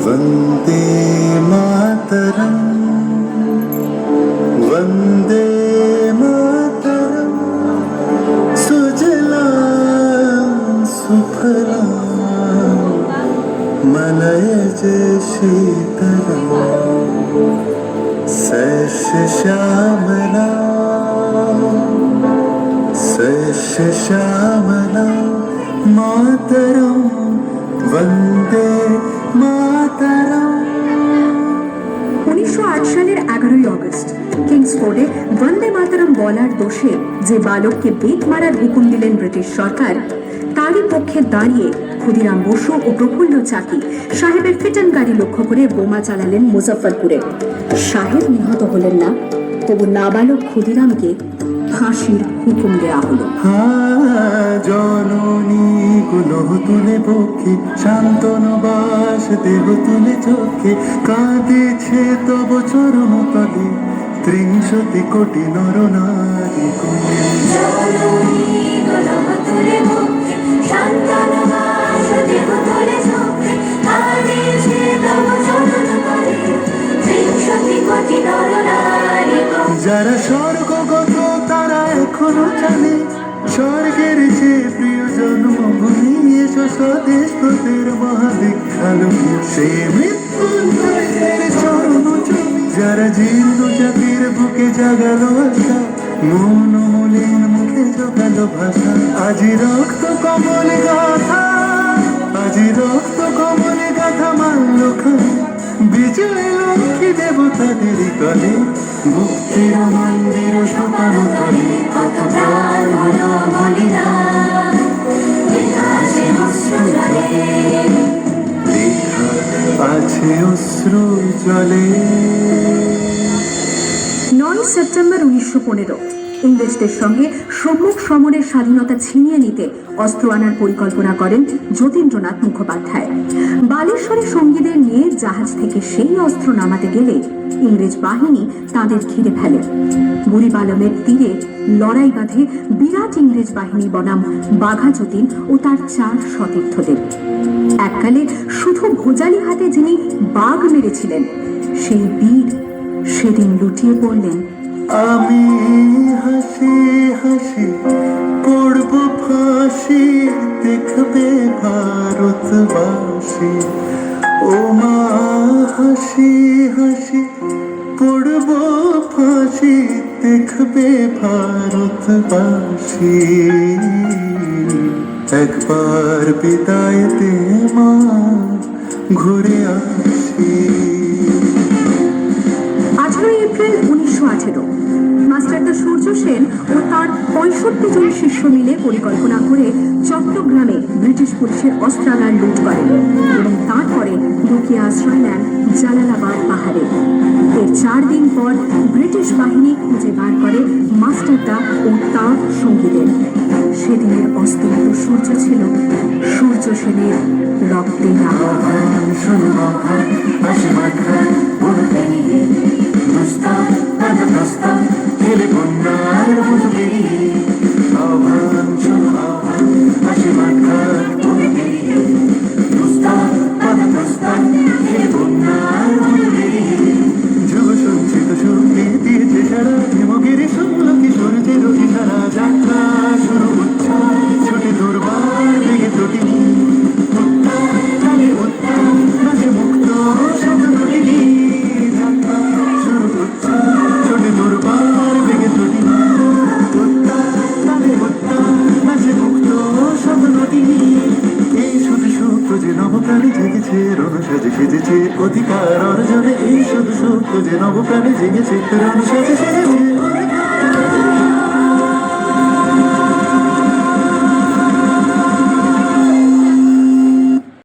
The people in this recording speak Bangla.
वन्दे मातरम् वन्दे मातरम् सुजलां सुफलां मलयज शीतलां सस्यश्यामलां मातरं वन्दे मातरम्। 1908 সালের 11 আগস্ট কিংসফোর্ডে বন্দে মাতরম বলার দোষে যে বালককে বেত মারার হুকুম দিলেন ব্রিটিশ সরকার, তারই পক্ষে দাঁড়িয়ে ক্ষুদিরাম বসু ও প্রফুল্ল চাকি সাহেবের ফিটন গাড়ি লক্ষ্য করে বোমা চালালেন মুজফ্ফরপুরে। সাহেব নিহত হলেন না, তবু নাবালক ক্ষুদিরামকে ফাঁসির হুকুম দেওয়া হলো। জননী গুলো তুলে পক্ষে শান্তন বাস দেহ তুলে চোখে কাঁদেছে তব চরণ তলে ৩০ কোটি নর নারী যারা স্বর্গগত তারা এখনো জানে স্বর্গের যে প্রিয় জন্মভূমি এসো স্বদেশ তোদের মহাদীক্ষালু সে মৃত্যুঞ্জয়ের চরণ জমি যারা জীর্ণ জাতির বুকে জাগালো আশা মন মলিন মুখে জোগালো ভাষা আজি রক্ত কমল গাথা আজি রক্ত কমল গাথা মাল্য খান বিজয় লক্ষ্মী দেবতাদের কলে মুক্তির মন্দির সোপানো তলে কত প্রাণ হলো বলিদান লেখা আছে অশ্রু জলে। 9 সেপ্টেম্বর 1915 ইংরেজদের সঙ্গে সম্মুখ সমরের স্বাধীনতা ছিনিয়ে নিতে অস্ত্র আনার পরিকল্পনা করেন যতীন্দ্রনাথ মুখোপাধ্যায়। বালেশ্বরে সঙ্গীদের নিয়ে জাহাজ থেকে সেই অস্ত্র নামাতে গেলে ইংরেজ বাহিনী তাদের ঘিরে ফেলে। বুড়িপালমের তীরে লড়াই বাঁধে বিরাট ইংরেজ বাহিনী বনাম বাঘা যতীন ও তার 4 সতীর্থদের। এককালে শুধু ভোজালি হাতে যিনি বাঘ মেরেছিলেন, সেই বীর সেদিন লুটিয়ে পড়লেন। আমি হাসি হাসি পড়ব ফাঁসি দেখবে ভারতবাসী ও মা হাসি হাসি পড়ব ফাঁসি দেখবে ভারতবাসী একবার বিদায় দে মা ঘুরে আসি। 18 এপ্রিল 1918 মাস্টারদা সূর্য সেন ও তার 65 জন শিষ্য মিলে পরিকল্পনা করে চট্টগ্রামে ব্রিটিশ পুলিশের অস্ত্রাগার লুট করেন এবং তারপরে লুকিয়ে আশ্রয় নেন জালালাবাদ পাহাড়ে। এর 4 দিন পর ব্রিটিশ বাহিনী খুঁজে বার করে মাস্টারদা ও তার সঙ্গীদের। সেদিনের অস্তমিত সূর্য ছিল সূর্য সেনের রক্তে যুগ সঞ্চিত শক্তি দিয়েছে সারা হিমগির শুনল কিশোরদের ইশারা যাত্রা শুরু ছুটে দুর্বার বেগে ত্রুটি মুক্ত শব্দটি যাত্রা শুরু ছুটে দুর্বার বেগে ত্রুটি মুক্ত শব্দটি এই শুধু সূত্র যে নবপ্রাণে জেগেছে রণসাজে সেজেছে অধিকার অর্জনে এই শুধু সূত্র যে নবপ্রাণে জেগেছে রণসাজে সেজেছে